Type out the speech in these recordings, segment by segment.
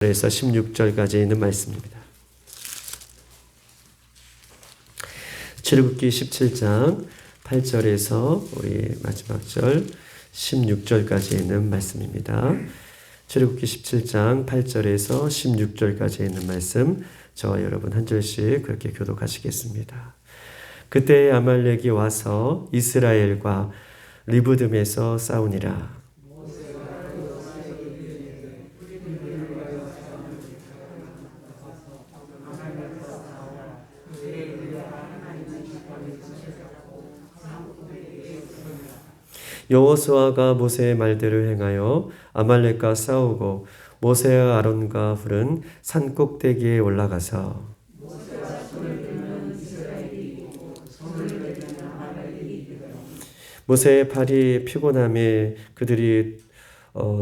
그래서 16절까지 있는 말씀입니다. 출애굽기 17장 8절에서 우리 마지막 절 16절까지 있는 말씀입니다. 출애굽기 17장 8절에서 16절까지 있는 말씀, 저와 여러분 한 절씩 그렇게 교독하시겠습니다. 그때 아말렉이 와서 이스라엘과 리브듬에서 싸우니라. 여호수아가 모세의 말대로 행하여 아말렉과 싸우고 모세와 아론과 훌은 산 꼭대기에 올라가서 모세의 팔이 피곤함에 그들이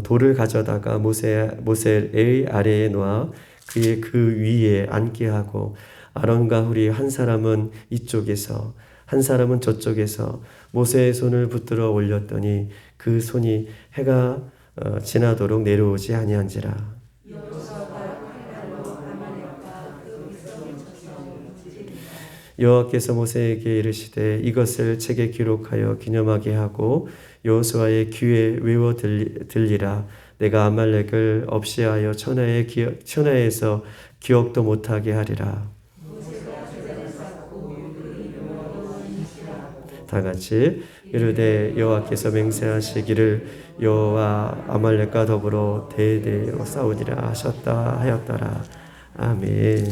돌을 가져다가 모세의 아래에 놓아 그의 그 위에 앉게 하고 아론과 훌이 한 사람은 이쪽에서 한 사람은 저쪽에서 모세의 손을 붙들어 올렸더니 그 손이 해가 지나도록 내려오지 아니한지라. 여호와께서 모세에게 이르시되 이것을 책에 기록하여 기념하게 하고 여호수아의 귀에 외워 들리라. 내가 아말렉을 없이하여 천하에서 기억도 못하게 하리라. 다 같이 이르되 여호와께서 맹세하시기를 여호와 아말렉과 더불어 대대로 싸우리라 하였더라. 아멘.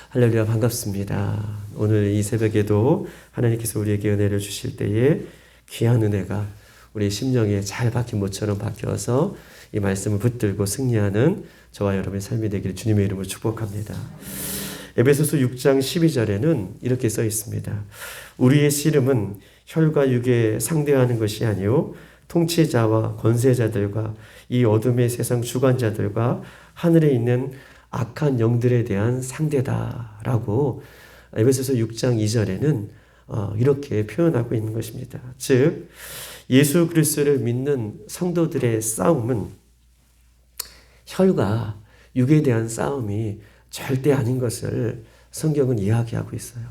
할렐루야, 반갑습니다. 오늘 이 새벽에도 하나님께서 우리에게 은혜를 주실 때에 귀한 은혜가 우리 심령에 잘 박힌 못처럼 박혀서 이 말씀을 붙들고 승리하는 저와 여러분의 삶이 되기를 주님의 이름으로 축복합니다. 에베소서 6장 12절에는 이렇게 써 있습니다. 우리의 씨름은 혈과 육에 상대하는 것이 아니요 통치자와 권세자들과 이 어둠의 세상 주관자들과 하늘에 있는 악한 영들에 대한 상대다라고 에베소서 6장 2절에는 이렇게 표현하고 있는 것입니다. 즉 예수 그리스도를 믿는 성도들의 싸움은 혈과 육에 대한 싸움이 절대 아닌 것을 성경은 이야기하고 있어요.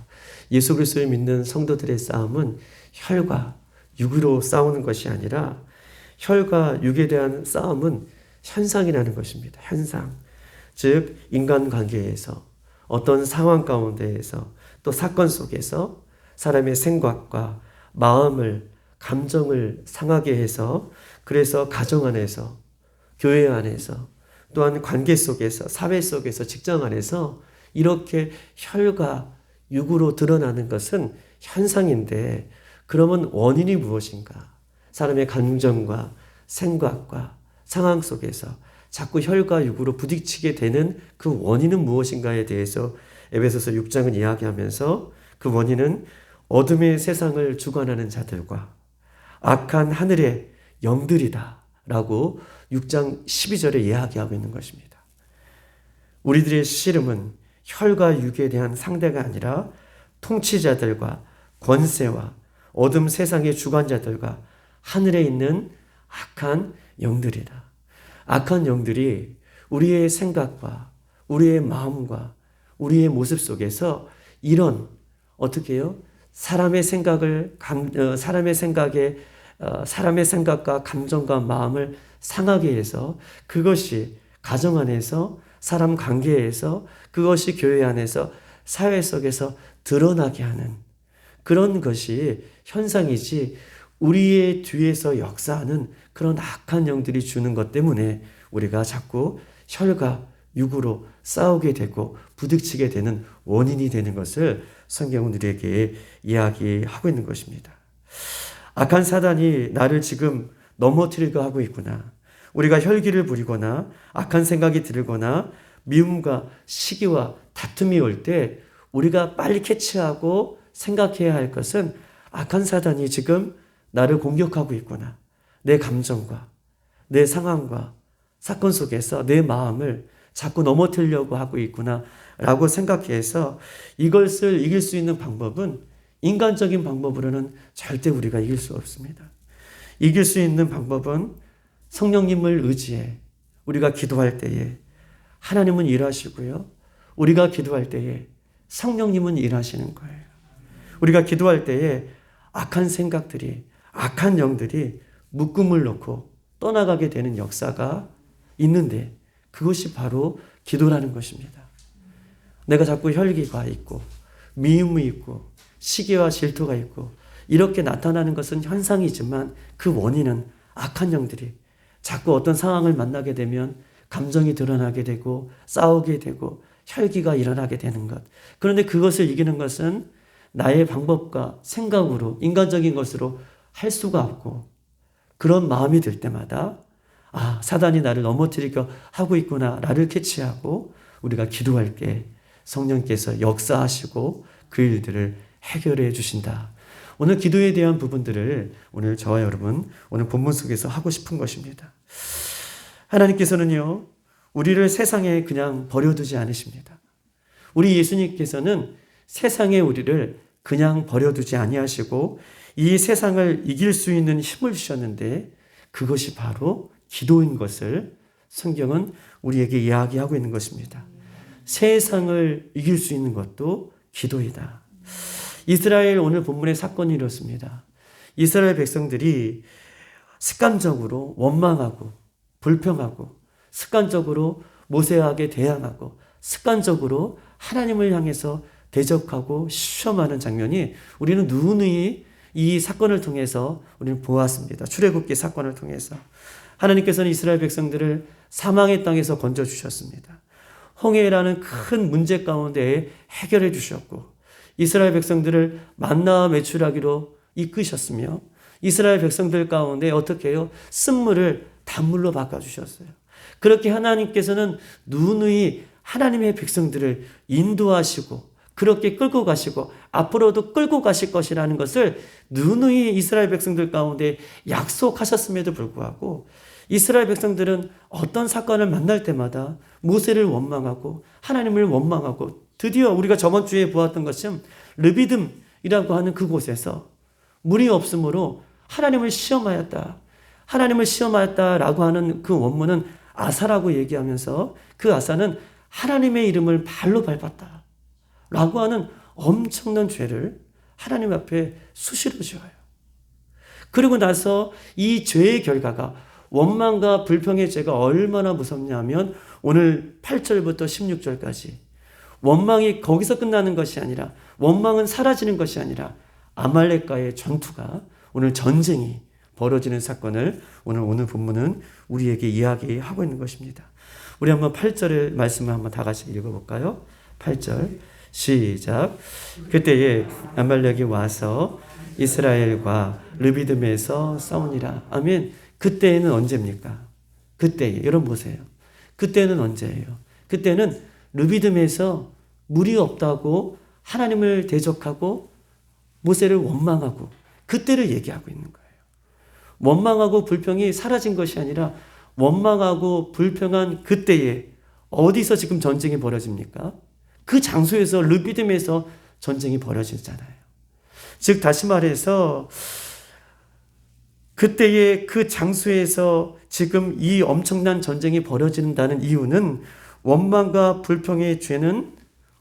예수 그리스도를 믿는 성도들의 싸움은 혈과 육으로 싸우는 것이 아니라 혈과 육에 대한 싸움은 현상이라는 것입니다. 현상. 즉 인간관계에서 어떤 상황 가운데에서 또 사건 속에서 사람의 생각과 마음을 감정을 상하게 해서 그래서 가정 안에서 교회 안에서 또한 관계 속에서 사회 속에서 직장 안에서 이렇게 혈과 육으로 드러나는 것은 현상인데 그러면 원인이 무엇인가? 사람의 감정과 생각과 상황 속에서 자꾸 혈과 육으로 부딪히게 되는 그 원인은 무엇인가에 대해서 에베소서 6장은 이야기하면서 그 원인은 어둠의 세상을 주관하는 자들과 악한 하늘의 영들이다 라고 6장 12절에 이야기하고 있는 것입니다. 우리들의 씨름은 혈과 육에 대한 상대가 아니라 통치자들과 권세와 어둠 세상의 주관자들과 하늘에 있는 악한 영들이다. 악한 영들이 우리의 생각과 우리의 마음과 우리의 모습 속에서 이런 어떻게 해요? 사람의 생각과 감정과 마음을 상하게 해서 그것이 가정 안에서 사람 관계에서 그것이 교회 안에서 사회 속에서 드러나게 하는 그런 것이 현상이지 우리의 뒤에서 역사하는 그런 악한 영들이 주는 것 때문에 우리가 자꾸 혈과 육으로 싸우게 되고 부딪히게 되는 원인이 되는 것을 성경은 우리에게 이야기하고 있는 것입니다. 악한 사단이 나를 지금 넘어뜨리려 하고 있구나. 우리가 혈기를 부리거나 악한 생각이 들거나 미움과 시기와 다툼이 올 때 우리가 빨리 캐치하고 생각해야 할 것은 악한 사단이 지금 나를 공격하고 있구나. 내 감정과 내 상황과 사건 속에서 내 마음을 자꾸 넘어뜨리려고 하고 있구나 라고 생각해서 이것을 이길 수 있는 방법은 인간적인 방법으로는 절대 우리가 이길 수 없습니다. 이길 수 있는 방법은 성령님을 의지해 우리가 기도할 때에 하나님은 일하시고요. 우리가 기도할 때에 성령님은 일하시는 거예요. 우리가 기도할 때에 악한 생각들이, 악한 영들이 묶음을 놓고 떠나가게 되는 역사가 있는데 그것이 바로 기도라는 것입니다. 내가 자꾸 혈기가 있고 미움이 있고 시기와 질투가 있고 이렇게 나타나는 것은 현상이지만 그 원인은 악한 영들이 자꾸 어떤 상황을 만나게 되면 감정이 드러나게 되고 싸우게 되고 혈기가 일어나게 되는 것. 그런데 그것을 이기는 것은 나의 방법과 생각으로 인간적인 것으로 할 수가 없고 그런 마음이 들 때마다 사단이 나를 넘어뜨리려 하고 있구나 나를 캐치하고 우리가 기도할 때 성령께서 역사하시고 그 일들을 해결해 주신다. 오늘 기도에 대한 부분들을 오늘 저와 여러분 오늘 본문 속에서 하고 싶은 것입니다. 하나님께서는요 우리를 세상에 그냥 버려두지 않으십니다. 우리 예수님께서는 세상에 우리를 그냥 버려두지 아니하시고 이 세상을 이길 수 있는 힘을 주셨는데 그것이 바로 기도인 것을 성경은 우리에게 이야기하고 있는 것입니다. 세상을 이길 수 있는 것도 기도이다. 이스라엘 오늘 본문의 사건이 이렇습니다. 이스라엘 백성들이 습관적으로 원망하고 불평하고 습관적으로 모세에게 대항하고 습관적으로 하나님을 향해서 대적하고 시험하는 장면이 우리는 누누이 이 사건을 통해서 우리는 보았습니다. 출애굽기 사건을 통해서 하나님께서는 이스라엘 백성들을 사망의 땅에서 건져주셨습니다. 홍해라는 큰 문제 가운데 해결해 주셨고 이스라엘 백성들을 만나와 메추라기로 이끄셨으며 이스라엘 백성들 가운데 어떻게 해요? 쓴물을 단물로 바꿔주셨어요. 그렇게 하나님께서는 누누이 하나님의 백성들을 인도하시고 그렇게 끌고 가시고 앞으로도 끌고 가실 것이라는 것을 누누이 이스라엘 백성들 가운데 약속하셨음에도 불구하고 이스라엘 백성들은 어떤 사건을 만날 때마다 모세를 원망하고 하나님을 원망하고 드디어 우리가 저번 주에 보았던 것은 르비딤이라고 하는 그곳에서 물이 없으므로 하나님을 시험하였다. 하나님을 시험하였다라고 하는 그 원문은 아사라고 얘기하면서 그 아사는 하나님의 이름을 발로 밟았다. 라고 하는 엄청난 죄를 하나님 앞에 수시로 지어요. 그리고 나서 이 죄의 결과가 원망과 불평의 죄가 얼마나 무섭냐면 오늘 8절부터 16절까지 원망이 거기서 끝나는 것이 아니라 원망은 사라지는 것이 아니라 아말렉과의 전투가 오늘 전쟁이 벌어지는 사건을 오늘 본문은 우리에게 이야기하고 있는 것입니다. 우리 한번 8절의 말씀을 한번 다 같이 읽어볼까요? 8절 시작. 그때에 아말렉이 와서 이스라엘과 르비딤에서 싸우니라. 아멘. 그때는 언제입니까? 그때에 여러분 보세요. 그때는 언제예요? 그때는 르비딤에서 물이 없다고 하나님을 대적하고 모세를 원망하고 그때를 얘기하고 있는 거예요. 원망하고 불평이 사라진 것이 아니라 원망하고 불평한 그때에 어디서 지금 전쟁이 벌어집니까? 그 장소에서 르비딤에서 전쟁이 벌어지잖아요. 즉 다시 말해서 그때의 그 장소에서 지금 이 엄청난 전쟁이 벌어진다는 이유는 원망과 불평의 죄는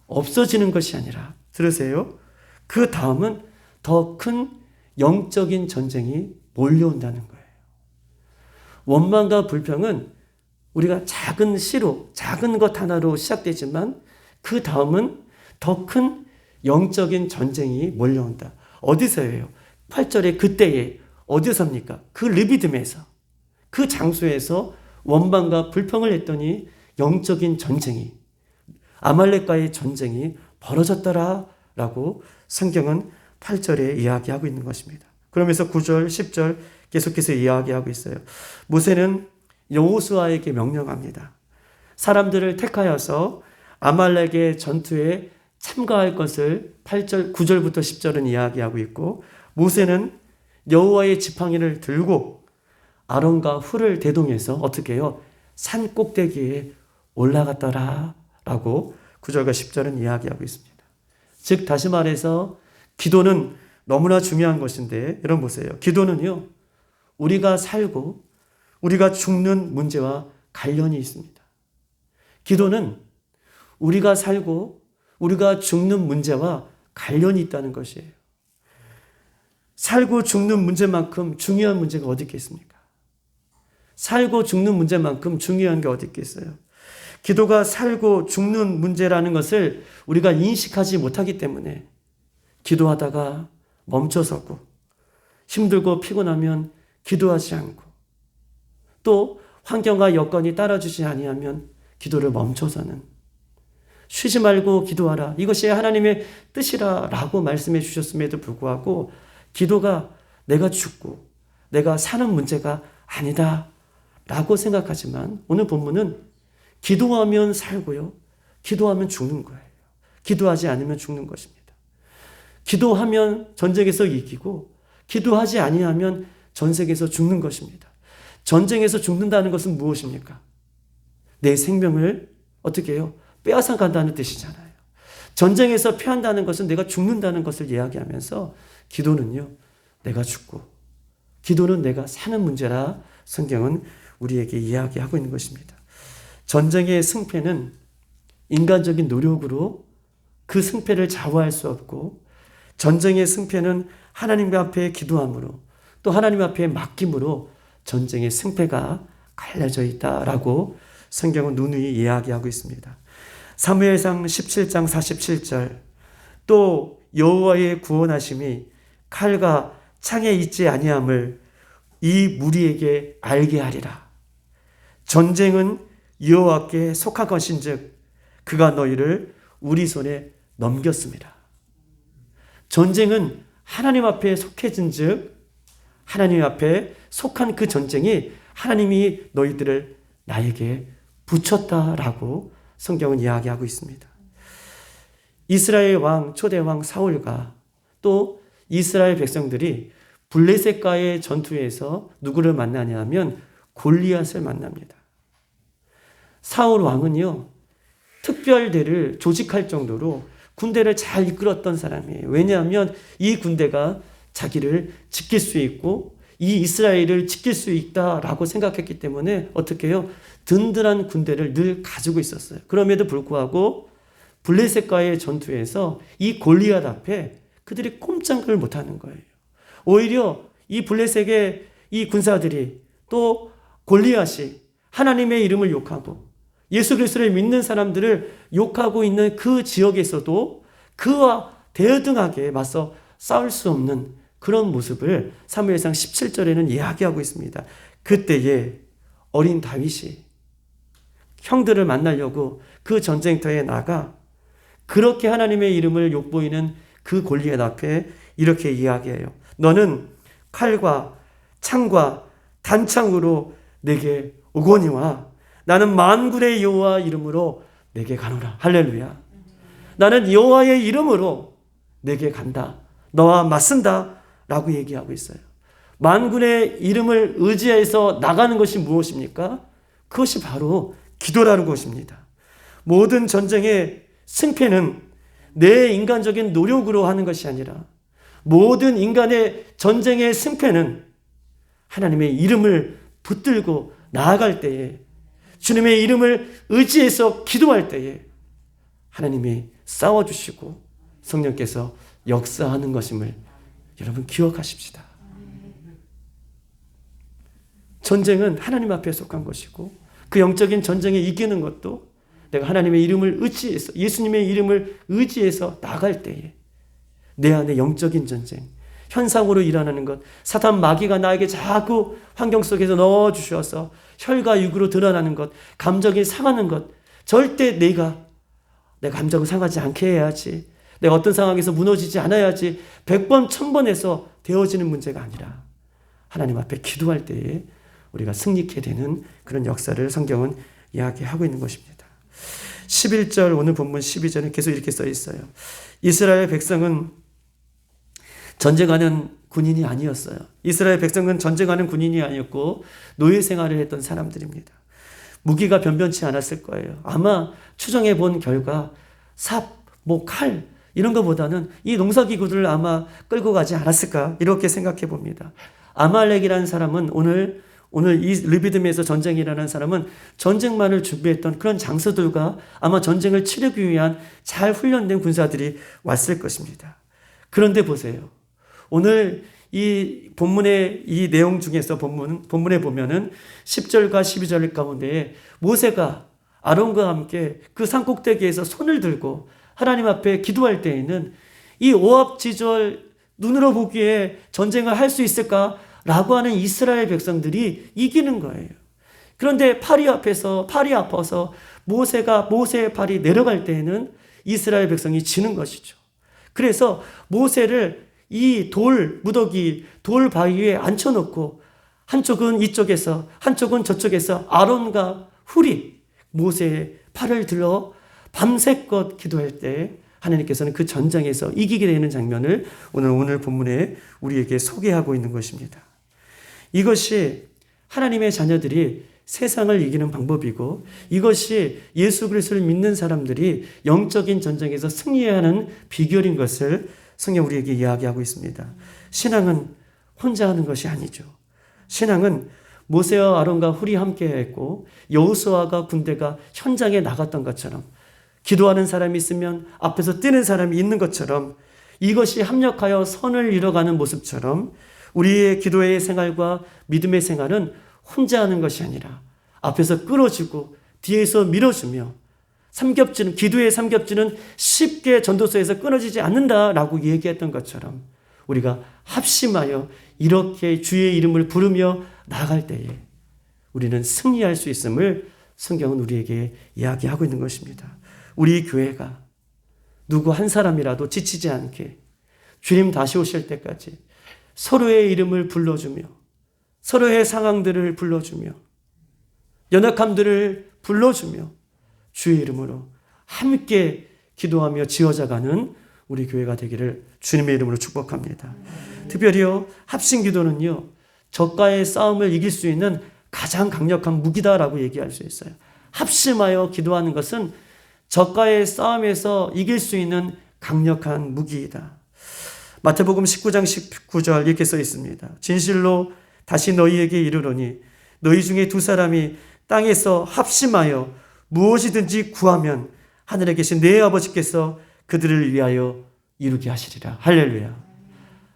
없어지는 것이 아니라 들으세요. 그 다음은 더 큰 영적인 전쟁이 몰려온다는 거예요. 원망과 불평은 우리가 작은 시로 작은 것 하나로 시작되지만 그 다음은 더 큰 영적인 전쟁이 몰려온다. 어디서예요? 8절에 그때에 어디서입니까? 그 르비딤에서 그 장소에서 원망과 불평을 했더니 영적인 전쟁이 아말렉과의 전쟁이 벌어졌더라라고 성경은 8절에 이야기하고 있는 것입니다. 그러면서 9절, 10절 계속해서 이야기하고 있어요. 모세는 여호수아에게 명령합니다. 사람들을 택하여서 아말렉의 전투에 참가할 것을 8절, 9절부터 10절은 이야기하고 있고 모세는 여호와의 지팡이를 들고 아론과 훌을 대동해서 어떻게 해요? 산 꼭대기에 올라갔더라 라고 9절과 10절은 이야기하고 있습니다. 즉 다시 말해서 기도는 너무나 중요한 것인데 여러분 보세요. 기도는요. 우리가 살고 우리가 죽는 문제와 관련이 있습니다. 기도는 우리가 살고 우리가 죽는 문제와 관련이 있다는 것이에요. 살고 죽는 문제만큼 중요한 문제가 어디 있겠습니까? 살고 죽는 문제만큼 중요한 게 어디 있겠어요? 기도가 살고 죽는 문제라는 것을 우리가 인식하지 못하기 때문에 기도하다가 멈춰서고 힘들고 피곤하면 기도하지 않고 또 환경과 여건이 따라주지 아니하면 기도를 멈춰서는 쉬지 말고 기도하라. 이것이 하나님의 뜻이라 라고 말씀해 주셨음에도 불구하고 기도가 내가 죽고 내가 사는 문제가 아니다 라고 생각하지만 오늘 본문은 기도하면 살고요. 기도하면 죽는 거예요. 기도하지 않으면 죽는 것입니다. 기도하면 전쟁에서 이기고 기도하지 아니하면 전쟁에서 죽는 것입니다. 전쟁에서 죽는다는 것은 무엇입니까? 내 생명을 어떻게 해요? 빼앗아 간다는 뜻이잖아요. 전쟁에서 패한다는 것은 내가 죽는다는 것을 이야기하면서 기도는요, 내가 죽고 기도는 내가 사는 문제라 성경은 우리에게 이야기하고 있는 것입니다. 전쟁의 승패는 인간적인 노력으로 그 승패를 좌우할 수 없고 전쟁의 승패는 하나님 앞에 기도함으로 또 하나님 앞에 맡김으로 전쟁의 승패가 갈라져 있다라고 성경은 누누이 이야기하고 있습니다. 사무엘상 17장 47절 또 여호와의 구원하심이 칼과 창에 있지 아니함을 이 무리에게 알게 하리라. 전쟁은 여호와께 속한 것인즉 그가 너희를 우리 손에 넘겼습니다. 전쟁은 하나님 앞에 속해진즉 하나님 앞에 속한 그 전쟁이 하나님이 너희들을 나에게 붙였다라고 성경은 이야기하고 있습니다. 이스라엘 왕 초대 왕 사울과 또 이스라엘 백성들이 블레셋과의 전투에서 누구를 만나냐 하면 골리앗을 만납니다. 사울 왕은요, 특별대를 조직할 정도로 군대를 잘 이끌었던 사람이에요. 왜냐하면 이 군대가 자기를 지킬 수 있고 이 이스라엘을 지킬 수 있다라고 생각했기 때문에 어떻게 해요? 든든한 군대를 늘 가지고 있었어요. 그럼에도 불구하고 블레셋과의 전투에서 이 골리앗 앞에 그들이 꼼짝을 못하는 거예요. 오히려 이 블레셋의 이 군사들이 또 골리앗이 하나님의 이름을 욕하고 예수 그리스도를 믿는 사람들을 욕하고 있는 그 지역에서도 그와 대등하게 맞서 싸울 수 없는 그런 모습을 사무엘상 17절에는 이야기하고 있습니다. 그때에 어린 다윗이 형들을 만나려고 그 전쟁터에 나가 그렇게 하나님의 이름을 욕보이는 그 골리앗 앞에 이렇게 이야기해요. 너는 칼과 창과 단창으로 내게 오거니와 나는 만군의 여호와 이름으로 내게 가노라. 할렐루야. 나는 여호와의 이름으로 내게 간다. 너와 맞선다. 라고 얘기하고 있어요. 만군의 이름을 의지해서 나가는 것이 무엇입니까? 그것이 바로 기도라는 것입니다. 모든 전쟁의 승패는 내 인간적인 노력으로 하는 것이 아니라 모든 인간의 전쟁의 승패는 하나님의 이름을 붙들고 나아갈 때에 주님의 이름을 의지해서 기도할 때에 하나님이 싸워주시고 성령께서 역사하는 것임을 여러분 기억하십시다. 전쟁은 하나님 앞에 속한 것이고 그 영적인 전쟁에 이기는 것도 내가 하나님의 이름을 의지해서 예수님의 이름을 의지해서 나갈 때에 내 안에 영적인 전쟁, 현상으로 일어나는 것, 사탄 마귀가 나에게 자꾸 환경 속에서 넣어주셔서 혈과 육으로 드러나는 것, 감정이 상하는 것, 절대 내 감정을 상하지 않게 해야지, 내가 어떤 상황에서 무너지지 않아야지 100번, 1000번 해서 되어지는 문제가 아니라 하나님 앞에 기도할 때에 우리가 승리케 되는 그런 역사를 성경은 이야기하고 있는 것입니다. 11절 오늘 본문 12절에 계속 이렇게 써 있어요. 이스라엘 백성은 전쟁하는 군인이 아니었어요. 이스라엘 백성은 전쟁하는 군인이 아니었고 노예 생활을 했던 사람들입니다. 무기가 변변치 않았을 거예요. 아마 추정해 본 결과 삽, 칼 이런 것보다는 이 농사기구들을 아마 끌고 가지 않았을까 이렇게 생각해 봅니다. 아말렉이라는 사람은 오늘 오늘 이 르비딤에서 전쟁이 일어난 사람은 전쟁만을 준비했던 그런 장수들과 아마 전쟁을 치르기 위한 잘 훈련된 군사들이 왔을 것입니다. 그런데 보세요. 오늘 이 본문의 이 내용 중에서 본문에 보면은 10절과 12절 가운데 모세가 아론과 함께 그 산 꼭대기에서 손을 들고 하나님 앞에 기도할 때에는 이 오합 지절 눈으로 보기에 전쟁을 할 수 있을까라고 하는 이스라엘 백성들이 이기는 거예요. 그런데 팔이 아파서 모세의 팔이 내려갈 때에는 이스라엘 백성이 지는 것이죠. 그래서 모세를 이 무더기, 돌 바위 위에 앉혀놓고 한쪽은 이쪽에서 한쪽은 저쪽에서 아론과 훌이 모세의 팔을 들어 밤새껏 기도할 때 하나님께서는 그 전장에서 이기게 되는 장면을 오늘 본문에 우리에게 소개하고 있는 것입니다. 이것이 하나님의 자녀들이 세상을 이기는 방법이고 이것이 예수 그리스도를 믿는 사람들이 영적인 전쟁에서 승리해야 하는 비결인 것을 성경 우리에게 이야기하고 있습니다. 신앙은 혼자 하는 것이 아니죠. 신앙은 모세와 아론과 훌이 함께 했고 여호수아가 군대가 현장에 나갔던 것처럼 기도하는 사람이 있으면 앞에서 뛰는 사람이 있는 것처럼 이것이 합력하여 선을 이뤄가는 모습처럼 우리의 기도의 생활과 믿음의 생활은 혼자 하는 것이 아니라 앞에서 끌어주고 뒤에서 밀어주며 기도의 삼겹지는 쉽게 전도서에서 끊어지지 않는다라고 얘기했던 것처럼 우리가 합심하여 이렇게 주의 이름을 부르며 나아갈 때에 우리는 승리할 수 있음을 성경은 우리에게 이야기하고 있는 것입니다. 우리 교회가 누구 한 사람이라도 지치지 않게 주님 다시 오실 때까지 서로의 이름을 불러주며 서로의 상황들을 불러주며 연약함들을 불러주며 주의 이름으로 함께 기도하며 지어져가는 우리 교회가 되기를 주님의 이름으로 축복합니다. 특별히요, 합심기도는요, 적과의 싸움을 이길 수 있는 가장 강력한 무기다라고 얘기할 수 있어요. 합심하여 기도하는 것은 적과의 싸움에서 이길 수 있는 강력한 무기이다. 마태복음 19장 19절 이렇게 써 있습니다. 진실로 다시 너희에게 이르노니 너희 중에 두 사람이 땅에서 합심하여 무엇이든지 구하면 하늘에 계신 내 아버지께서 그들을 위하여 이루게 하시리라. 할렐루야.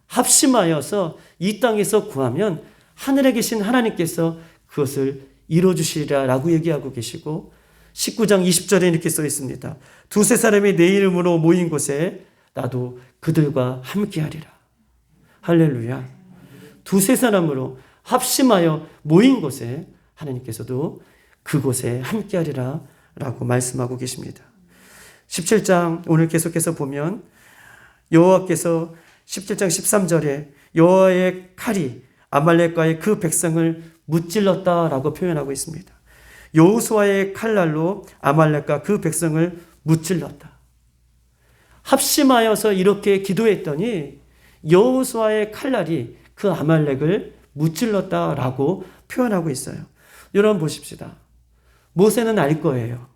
합심하여서 이 땅에서 구하면 하늘에 계신 하나님께서 그것을 이루어주시리라 라고 얘기하고 계시고 19장 20절에 이렇게 써 있습니다. 두세 사람이 내 이름으로 모인 곳에 나도 그들과 함께하리라. 할렐루야. 두세 사람으로 합심하여 모인 곳에 하나님께서도 그곳에 함께하리라 라고 말씀하고 계십니다. 17장 오늘 계속해서 보면 여호와께서 17장 13절에 여호와의 칼이 아말렉과의 그 백성을 무찔렀다라고 표현하고 있습니다. 여호수아의 칼날로 아말렉과 그 백성을 무찔렀다. 합심하여서 이렇게 기도했더니 여호수아의 칼날이 그 아말렉을 무찔렀다라고 표현하고 있어요. 여러분 보십시다. 모세는 알 거예요.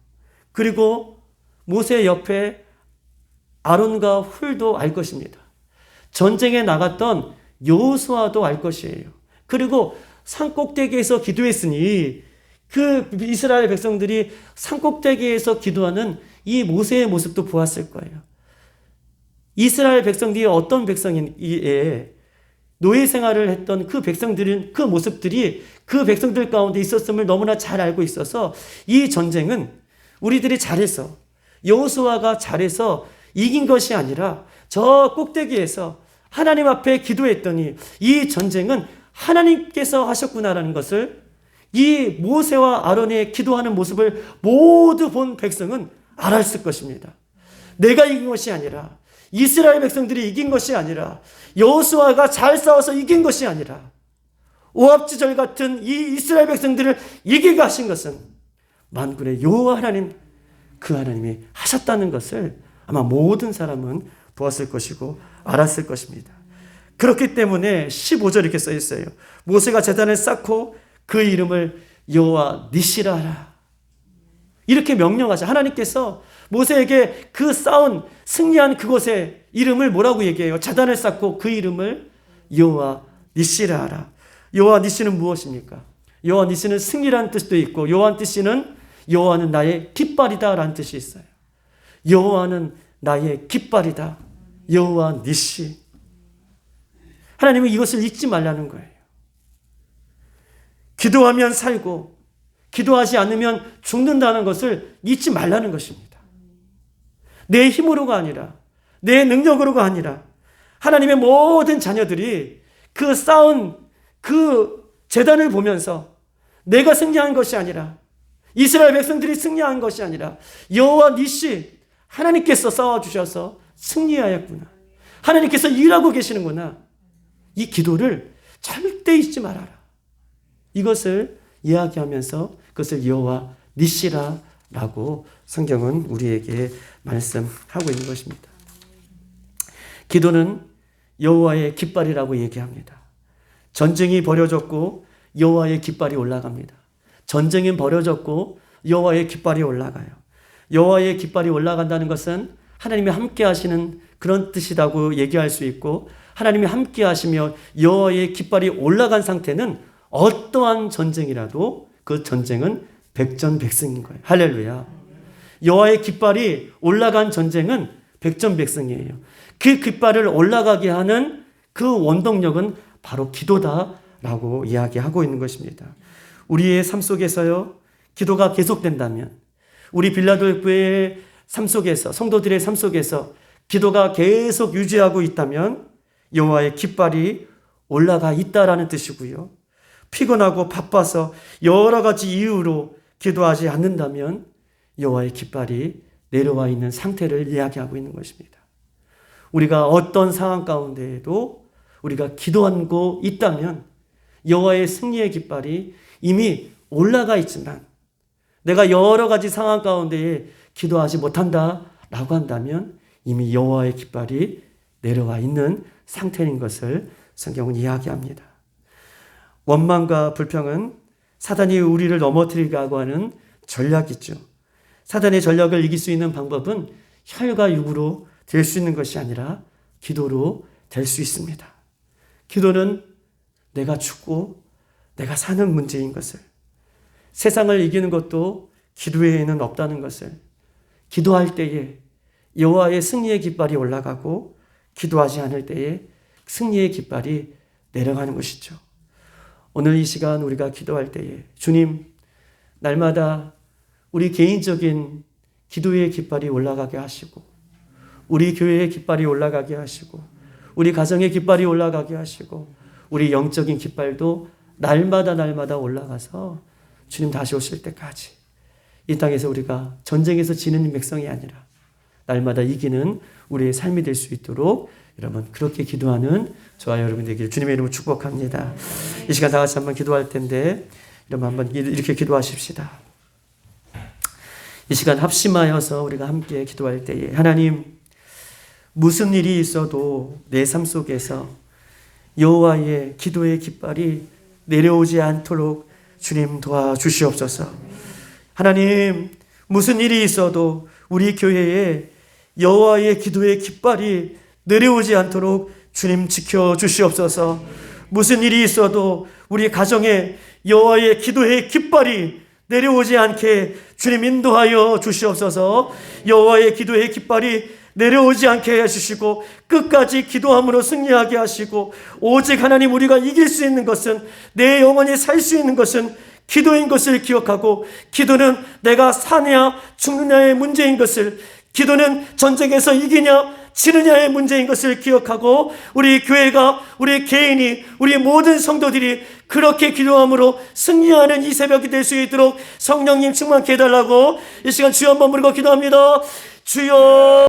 그리고 모세 옆에 아론과 훌도 알 것입니다. 전쟁에 나갔던 여호수아도 알 것이에요. 그리고 산꼭대기에서 기도했으니 그 이스라엘 백성들이 산꼭대기에서 기도하는 이 모세의 모습도 보았을 거예요. 이스라엘 백성들이 어떤 백성이에 노예 생활을 했던 그 백성들은 그 모습들이 그 백성들 가운데 있었음을 너무나 잘 알고 있어서 이 전쟁은 우리들이 잘해서 여호수아가 잘해서 이긴 것이 아니라 저 꼭대기에서 하나님 앞에 기도했더니 이 전쟁은 하나님께서 하셨구나라는 것을 이 모세와 아론의 기도하는 모습을 모두 본 백성은 알았을 것입니다. 내가 이긴 것이 아니라 이스라엘 백성들이 이긴 것이 아니라 여호수아가 잘 싸워서 이긴 것이 아니라 오합지절 같은 이 이스라엘 백성들을 이기게 하신 것은 만군의 여호와 하나님, 그 하나님이 하셨다는 것을 아마 모든 사람은 보았을 것이고 알았을 것입니다. 그렇기 때문에 15절 이렇게 써 있어요. 모세가 제단을 쌓고 그 이름을 여호와 니시라 하라. 이렇게 명령하자. 하나님께서 모세에게 그 싸운 승리한 그곳의 이름을 뭐라고 얘기해요? 제단을 쌓고 그 이름을 여호와 니시라 하라. 여호와 니시는 무엇입니까? 여호와 니시는 승리라는 뜻도 있고 여호와 니시는 여호와는 나의 깃발이다 라는 뜻이 있어요. 여호와는 나의 깃발이다. 여호와 니시. 하나님은 이것을 잊지 말라는 거예요. 기도하면 살고 기도하지 않으면 죽는다는 것을 잊지 말라는 것입니다. 내 힘으로가 아니라 내 능력으로가 아니라 하나님의 모든 자녀들이 그 쌓은 그 제단을 보면서 내가 승리한 것이 아니라 이스라엘 백성들이 승리한 것이 아니라 여호와 니시 하나님께서 싸워주셔서 승리하였구나. 하나님께서 일하고 계시는구나. 이 기도를 절대 잊지 말아라. 이것을 이야기하면서 그것을 여호와 니시라라고 성경은 우리에게 말씀하고 있는 것입니다. 기도는 여호와의 깃발이라고 얘기합니다. 전쟁이 벌어졌고 여호와의 깃발이 올라갑니다. 전쟁이 벌어졌고 여호와의 깃발이 올라가요. 여호와의 깃발이 올라간다는 것은 하나님이 함께 하시는 그런 뜻이라고 얘기할 수 있고 하나님이 함께 하시며 여호와의 깃발이 올라간 상태는 어떠한 전쟁이라도 그 전쟁은 백전백승인 거예요. 할렐루야. 여호와의 깃발이 올라간 전쟁은 백전백승이에요. 그 깃발을 올라가게 하는 그 원동력은 바로 기도다라고 이야기하고 있는 것입니다. 우리의 삶 속에서요, 기도가 계속된다면 우리 빌라델피아의 삶 속에서 성도들의 삶 속에서 기도가 계속 유지하고 있다면 여호와의 깃발이 올라가 있다라는 뜻이고요. 피곤하고 바빠서 여러 가지 이유로 기도하지 않는다면 여호와의 깃발이 내려와 있는 상태를 이야기하고 있는 것입니다. 우리가 어떤 상황 가운데에도 우리가 기도하고 있다면 여호와의 승리의 깃발이 이미 올라가 있지만 내가 여러 가지 상황 가운데에 기도하지 못한다라고 한다면 이미 여호와의 깃발이 내려와 있는 상태인 것을 성경은 이야기합니다. 원망과 불평은 사단이 우리를 넘어뜨리려고 하는 전략이죠. 사단의 전략을 이길 수 있는 방법은 혈과 육으로 될 수 있는 것이 아니라 기도로 될 수 있습니다. 기도는 내가 죽고 내가 사는 문제인 것을, 세상을 이기는 것도 기도에는 없다는 것을, 기도할 때에 여호와의 승리의 깃발이 올라가고 기도하지 않을 때에 승리의 깃발이 내려가는 것이죠. 오늘 이 시간 우리가 기도할 때에 주님, 날마다 우리 개인적인 기도의 깃발이 올라가게 하시고 우리 교회의 깃발이 올라가게 하시고 우리 가정의 깃발이 올라가게 하시고 우리 영적인 깃발도 날마다 올라가서 주님 다시 오실 때까지 이 땅에서 우리가 전쟁에서 지는 백성이 아니라 날마다 이기는 우리의 삶이 될 수 있도록 여러분 그렇게 기도하는 저와 여러분 되기를 주님의 이름으로 축복합니다. 이 시간 다 같이 한번 기도할 텐데 여러분 한번 이렇게 기도하십시다. 이 시간 합심하여서 우리가 함께 기도할 때에 하나님, 무슨 일이 있어도 내 삶 속에서 여호와의 기도의 깃발이 내려오지 않도록 주님 도와주시옵소서. 하나님, 무슨 일이 있어도 우리 교회에 여호와의 기도의 깃발이 내려오지 않도록 주님 지켜주시옵소서. 무슨 일이 있어도 우리 가정에 여호와의 기도의 깃발이 내려오지 않게 주님 인도하여 주시옵소서. 여호와의 기도의 깃발이 내려오지 않게 해주시고 끝까지 기도함으로 승리하게 하시고 오직 하나님 우리가 이길 수 있는 것은 내 영혼이 살 수 있는 것은 기도인 것을 기억하고 기도는 내가 사냐 죽느냐의 문제인 것을 기도는 전쟁에서 이기냐 지느냐의 문제인 것을 기억하고 우리 교회가 우리 개인이 우리 모든 성도들이 그렇게 기도함으로 승리하는 이 새벽이 될 수 있도록 성령님 충만케 해달라고 이 시간 주여 한번 부르고 기도합니다. 주여.